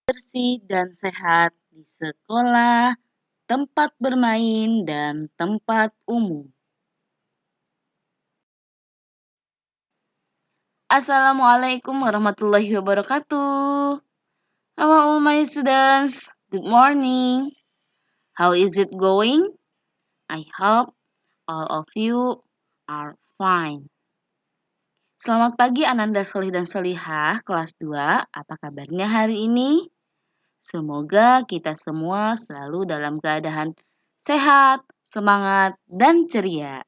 bersih dan sehat di sekolah, tempat bermain, dan tempat umum. Assalamualaikum warahmatullahi wabarakatuh. Hello, all my students. Good morning. How is it going? I hope all of you are fine. Selamat pagi Ananda Solih dan Solihah, kelas 2. Apa kabarnya hari ini? Semoga kita semua selalu dalam keadaan sehat, semangat, dan ceria.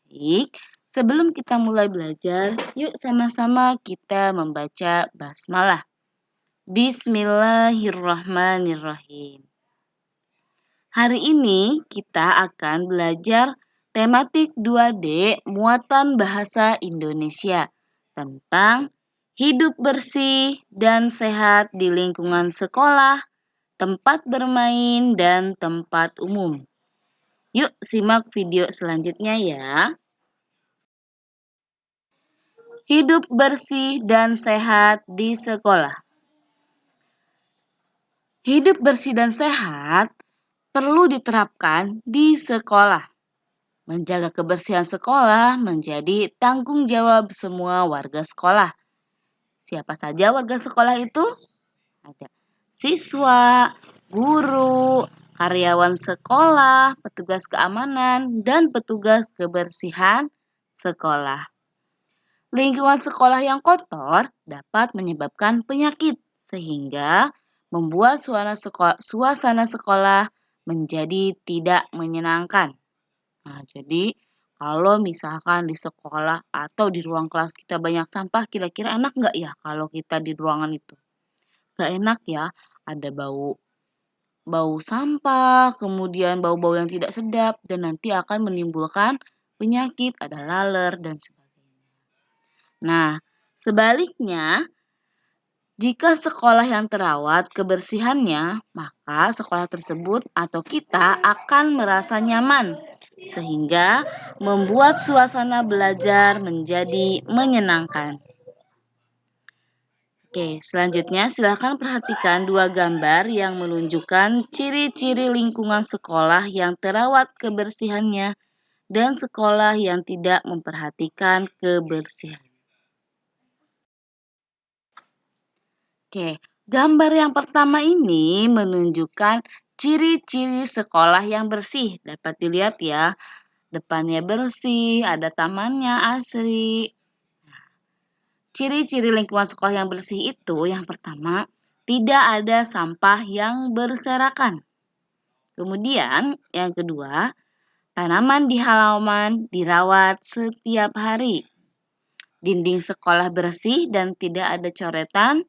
Baik, sebelum kita mulai belajar, yuk sama-sama kita membaca basmalah. Bismillahirrahmanirrahim. Hari ini kita akan belajar tematik 2D muatan bahasa Indonesia tentang hidup bersih dan sehat di lingkungan sekolah, tempat bermain, dan tempat umum. Yuk simak video selanjutnya ya. Hidup bersih dan sehat di sekolah. Hidup bersih dan sehat perlu diterapkan di sekolah. Menjaga kebersihan sekolah menjadi tanggung jawab semua warga sekolah. Siapa saja warga sekolah itu? Ada siswa, guru, karyawan sekolah, petugas keamanan, dan petugas kebersihan sekolah. Lingkungan sekolah yang kotor dapat menyebabkan penyakit, sehingga membuat suasana sekolah menjadi tidak menyenangkan. Nah, jadi kalau misalkan di sekolah atau di ruang kelas kita banyak sampah, kira-kira enak nggak ya kalau kita di ruangan itu? Nggak enak ya, ada bau sampah, kemudian bau-bau yang tidak sedap, dan nanti akan menimbulkan penyakit, ada laler, dan sebagainya. Nah, sebaliknya, jika sekolah yang terawat kebersihannya, maka sekolah tersebut atau kita akan merasa nyaman, sehingga membuat suasana belajar menjadi menyenangkan. Oke, selanjutnya silakan perhatikan dua gambar yang menunjukkan ciri-ciri lingkungan sekolah yang terawat kebersihannya dan sekolah yang tidak memperhatikan kebersihan. Oke, gambar yang pertama ini menunjukkan ciri-ciri sekolah yang bersih. Dapat dilihat ya, depannya bersih, ada tamannya asri. Ciri-ciri lingkungan sekolah yang bersih itu yang pertama, tidak ada sampah yang berserakan. Kemudian yang kedua, tanaman di halaman dirawat setiap hari. Dinding sekolah bersih dan tidak ada coretan.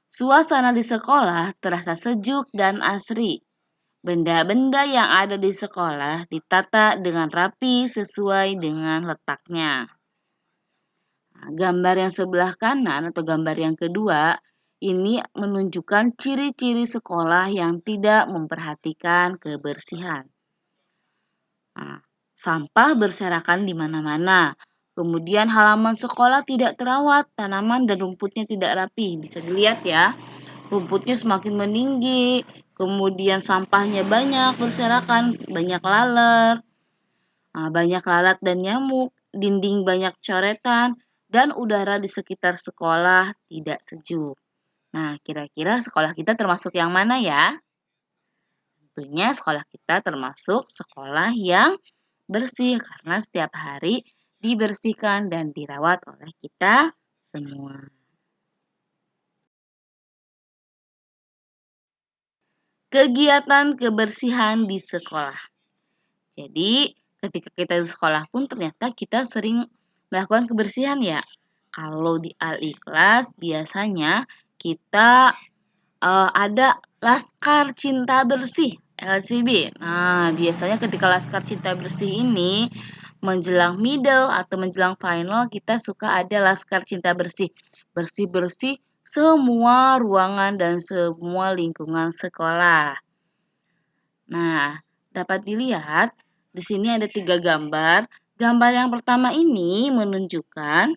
Suasana di sekolah terasa sejuk dan asri. Benda-benda yang ada di sekolah ditata dengan rapi sesuai dengan letaknya. Nah, gambar yang sebelah kanan atau gambar yang kedua ini menunjukkan ciri-ciri sekolah yang tidak memperhatikan kebersihan. Nah, sampah berserakan di mana-mana. Kemudian halaman sekolah tidak terawat, tanaman dan rumputnya tidak rapi. Bisa dilihat ya, rumputnya semakin meninggi, kemudian sampahnya banyak berserakan, banyak laler, banyak lalat dan nyamuk, dinding banyak coretan, dan udara di sekitar sekolah tidak sejuk. Nah, kira-kira sekolah kita termasuk yang mana ya? Tentunya sekolah kita termasuk sekolah yang bersih karena setiap hari dibersihkan dan dirawat oleh kita semua. Kegiatan kebersihan di sekolah. Jadi, ketika kita di sekolah pun ternyata kita sering melakukan kebersihan ya. Kalau di Al-Ikhlas biasanya kita ada Laskar Cinta Bersih, LCB. Nah, biasanya ketika Laskar Cinta Bersih ini menjelang middle atau menjelang final kita suka ada Laskar Cinta Bersih. Bersih-bersih semua ruangan dan semua lingkungan sekolah. Nah, dapat dilihat di sini ada 3 gambar. Gambar yang pertama ini menunjukkan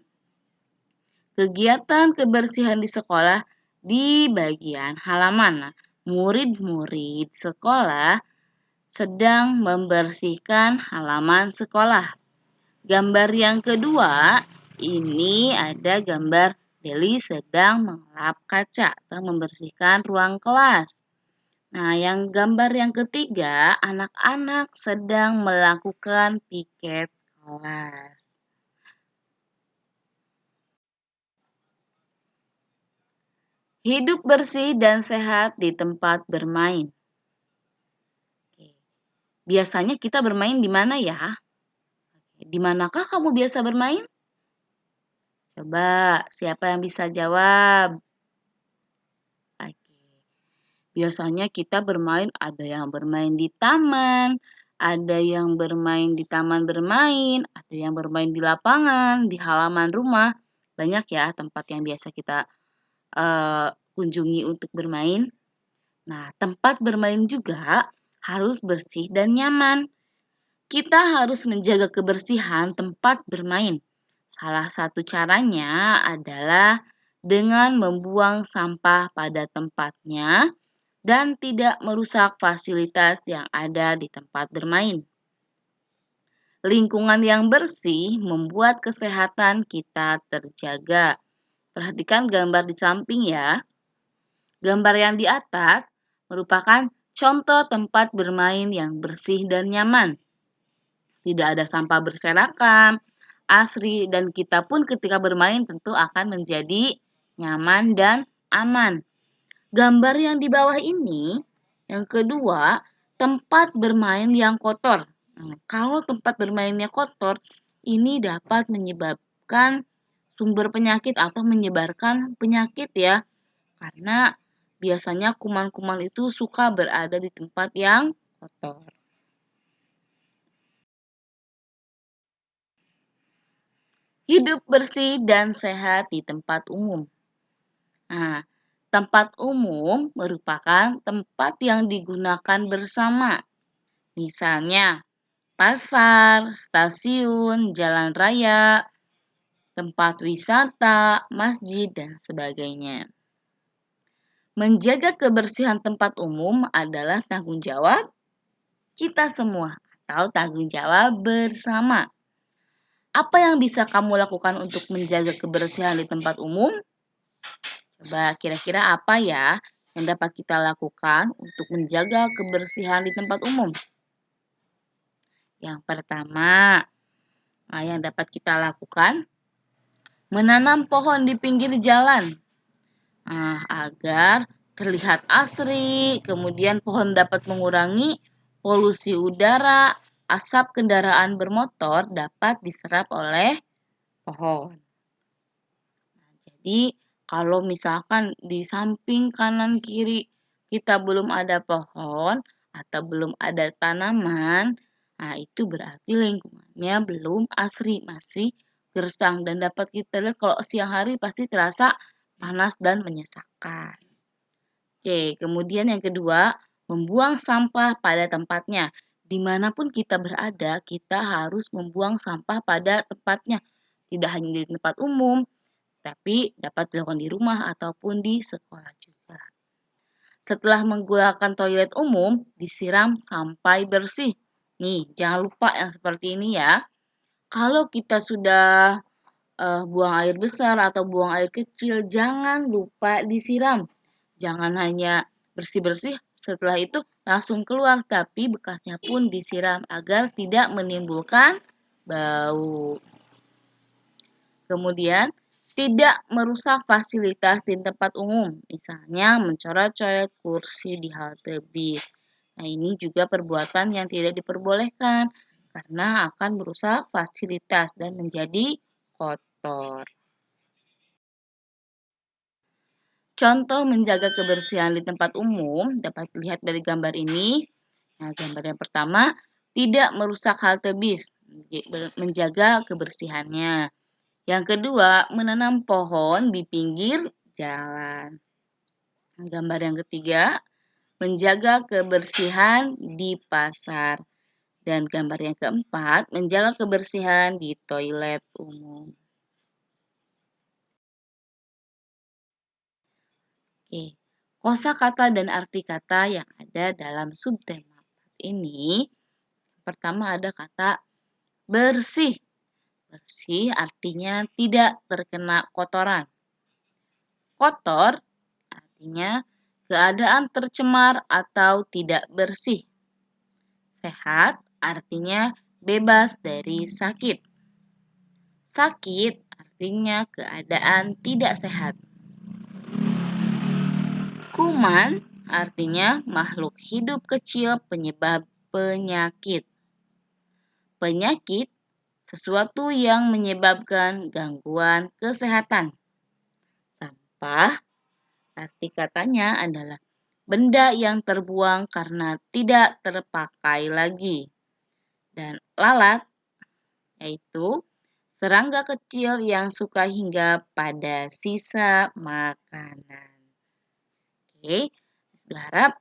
kegiatan kebersihan di sekolah di bagian halaman. Nah, murid-murid sekolah sedang membersihkan halaman sekolah. Gambar yang kedua, ini ada gambar Deli sedang mengelap kaca atau membersihkan ruang kelas. Nah, yang gambar yang ketiga, anak-anak sedang melakukan piket kelas. Hidup bersih dan sehat di tempat bermain. Biasanya kita bermain di mana ya? Di manakah kamu biasa bermain? Coba, siapa yang bisa jawab? Oke. Biasanya kita bermain, ada yang bermain di taman, ada yang bermain di taman bermain, ada yang bermain di lapangan, di halaman rumah. Banyak ya tempat yang biasa kita kunjungi untuk bermain. Nah, tempat bermain juga harus bersih dan nyaman. Kita harus menjaga kebersihan tempat bermain. Salah satu caranya adalah dengan membuang sampah pada tempatnya dan tidak merusak fasilitas yang ada di tempat bermain. Lingkungan yang bersih membuat kesehatan kita terjaga. Perhatikan gambar di samping ya. Gambar yang di atas merupakan contoh tempat bermain yang bersih dan nyaman. Tidak ada sampah berserakan, asri, dan kita pun ketika bermain tentu akan menjadi nyaman dan aman. Gambar yang di bawah ini, yang kedua, tempat bermain yang kotor. Nah, kalau tempat bermainnya kotor, ini dapat menyebabkan sumber penyakit atau menyebarkan penyakit ya. Karena biasanya kuman-kuman itu suka berada di tempat yang kotor. Hidup bersih dan sehat di tempat umum. Nah, tempat umum merupakan tempat yang digunakan bersama. Misalnya, pasar, stasiun, jalan raya, tempat wisata, masjid, dan sebagainya. Menjaga kebersihan tempat umum adalah tanggung jawab kita semua atau tanggung jawab bersama. Apa yang bisa kamu lakukan untuk menjaga kebersihan di tempat umum? Coba kira-kira apa ya yang dapat kita lakukan untuk menjaga kebersihan di tempat umum? Yang pertama, yang dapat kita lakukan, menanam pohon di pinggir jalan. Agar terlihat asri, kemudian pohon dapat mengurangi polusi udara, asap kendaraan bermotor dapat diserap oleh pohon. Jadi, kalau misalkan di samping kanan kiri kita belum ada pohon atau belum ada tanaman, itu berarti lingkungannya belum asri, masih gersang dan dapat kita lihat kalau siang hari pasti terasa panas dan menyesakkan. Oke, kemudian yang kedua, membuang sampah pada tempatnya. Dimanapun kita berada, kita harus membuang sampah pada tempatnya. Tidak hanya di tempat umum, tapi dapat dilakukan di rumah ataupun di sekolah juga. Setelah menggunakan toilet umum, disiram sampai bersih. Nih, jangan lupa yang seperti ini ya. Kalau kita sudah buang air besar atau buang air kecil, jangan lupa disiram. Jangan hanya bersih-bersih, setelah itu langsung keluar, tapi bekasnya pun disiram agar tidak menimbulkan bau. Kemudian, tidak merusak fasilitas di tempat umum, misalnya mencoret-coret kursi di halte bis. Nah, ini juga perbuatan yang tidak diperbolehkan karena akan merusak fasilitas dan menjadi kotor. Contoh menjaga kebersihan di tempat umum dapat dilihat dari gambar ini. Nah, gambar yang pertama, tidak merusak halte bis, menjaga kebersihannya. Yang kedua, menanam pohon di pinggir jalan. Gambar yang ketiga, menjaga kebersihan di pasar. Dan gambar yang keempat, menjaga kebersihan di toilet umum. Oke, kosakata dan arti kata yang ada dalam subtema 4 ini, pertama ada kata bersih. Bersih artinya tidak terkena kotoran. Kotor artinya keadaan tercemar atau tidak bersih. Sehat artinya bebas dari sakit. Sakit artinya keadaan tidak sehat. Kuman artinya makhluk hidup kecil penyebab penyakit. Penyakit sesuatu yang menyebabkan gangguan kesehatan. Sampah arti katanya adalah benda yang terbuang karena tidak terpakai lagi. Dan lalat yaitu serangga kecil yang suka hinggap pada sisa makanan. Oke, berharap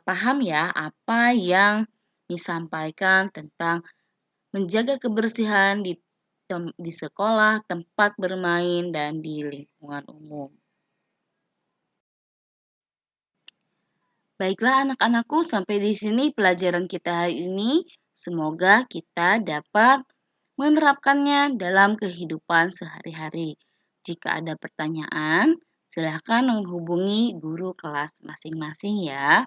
paham ya apa yang disampaikan tentang menjaga kebersihan di sekolah, tempat bermain, dan di lingkungan umum. Baiklah anak-anakku, sampai di sini pelajaran kita hari ini. Semoga kita dapat menerapkannya dalam kehidupan sehari-hari. Jika ada pertanyaan, silahkan menghubungi guru kelas masing-masing ya.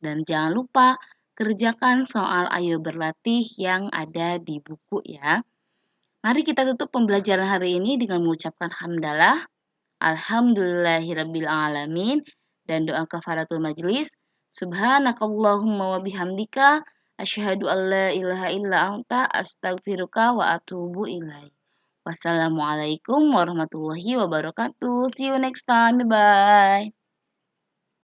Dan jangan lupa kerjakan soal Ayo Berlatih yang ada di buku ya. Mari kita tutup pembelajaran hari ini dengan mengucapkan hamdalah, alhamdulillahirabbil alamin, dan doa kafaratul majlis. Subhanakallahumma wa bihamdika asyhadu an la ilaha illa anta astaghfiruka wa atubu ilaik. Wassalamualaikum warahmatullahi wabarakatuh. See you next time. Bye.